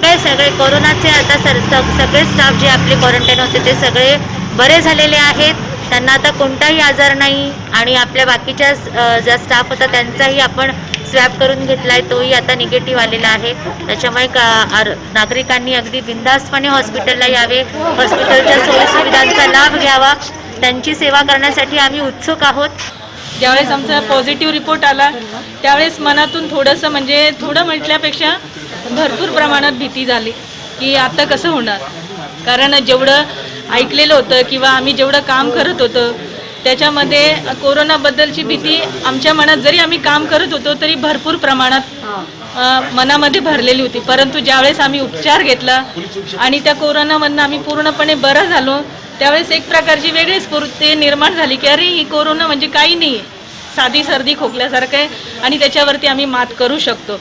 सगळे कोरोनाचे आता सगळे स्टाफ जे आपले क्वारंटाईन होते ते सगळे बरे झालेले आहेत. त्यांना आता कोणताही आजार नाही आणि आपल्या बाकीच्या ज्या स्टाफ होता त्यांचाही आपण स्वॅब करून घेतला आहे, तोही आता निगेटिव्ह आलेला आहे. त्याच्यामुळे नागरिकांनी अगदी बिनधास्तपणे हॉस्पिटलला यावे, हॉस्पिटलच्या सोयीसुविधांचा लाभ घ्यावा. त्यांची सेवा करण्यासाठी आम्ही उत्सुक आहोत. ज्यावेळेस आमचा पॉझिटिव्ह रिपोर्ट आला त्यावेळेस मनातून थोडंसं म्हणजे थोडं म्हटल्यापेक्षा भरपूर प्रमाणात भीती झाली की आता कसं होणार. कारण जेवढं ऐकलेलं होतं किंवा आम्ही जेवढं काम करत होतो त्याच्यामध्ये कोरोनाबद्दलची भीती आमच्या मनात, जरी आम्ही काम करत होतो तरी भरपूर प्रमाणात मनामध्ये भरलेली होती. परंतु ज्यावेळेस आम्ही उपचार घेतला आणि त्या कोरोनामधनं आम्ही पूर्णपणे बरं झालो त्यावेळेस एक प्रकारची वेगळी स्फूर्ती निर्माण झाली की अरे ही कोरोना म्हणजे काही नाही आहे, साधी सर्दी खोकल्यासारखं आहे आणि त्याच्यावरती आम्ही मात करू शकतो.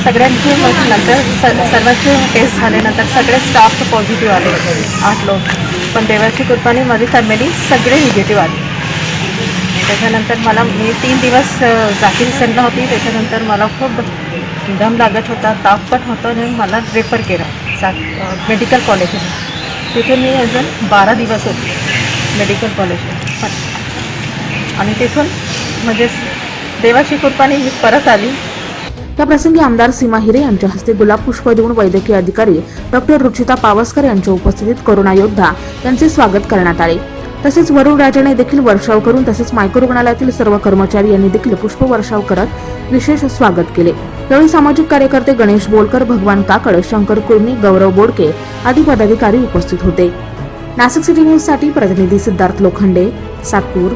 सगळ्यांची नंतर सर्वांचे टेस्ट झाल्यानंतर सगळे स्टाफ पॉझिटिव्ह आले 8 लोक, पण देवाची कृपाने माझी फॅमिली सगळे निगेटिव्ह आले. त्याच्यानंतर मी 3 दिवस जाती विसरला होती. त्याच्यानंतर मला खूप दम लागत होता, ताप पण होतं आणि मला रेफर केलं मेडिकल कॉलेजला. तिथे मी अजून 12 दिवस होते मेडिकल कॉलेजला आणि तिथून म्हणजे देवाची कृपाने मी परत आली. याप्रसंगी आमदार सीमा हिरे यांच्या हस्ते गुलाब पुष्प देऊन वैद्यकीय अधिकारी डॉक्टर रुचिता पावसकर यांच्या उपस्थितीत कोरोना योद्धा यांचे स्वागत करण्यात आले. तसेच वरुण राजाने देखील वर्षाव करून तसेच मायक्रो रुग्णालयातील सर्व कर्मचारी यांनी देखील पुष्प वर्षाव करत विशेष स्वागत केले. यावेळी सामाजिक कार्यकर्ते गणेश बोलकर, भगवान काकड, शंकर कुर्मी, गौरव बोडके आदी पदाधिकारी उपस्थित होते. नाशिक सिटी न्यूज साठी प्रतिनिधी सिद्धार्थ लोखंडे, सातपूर.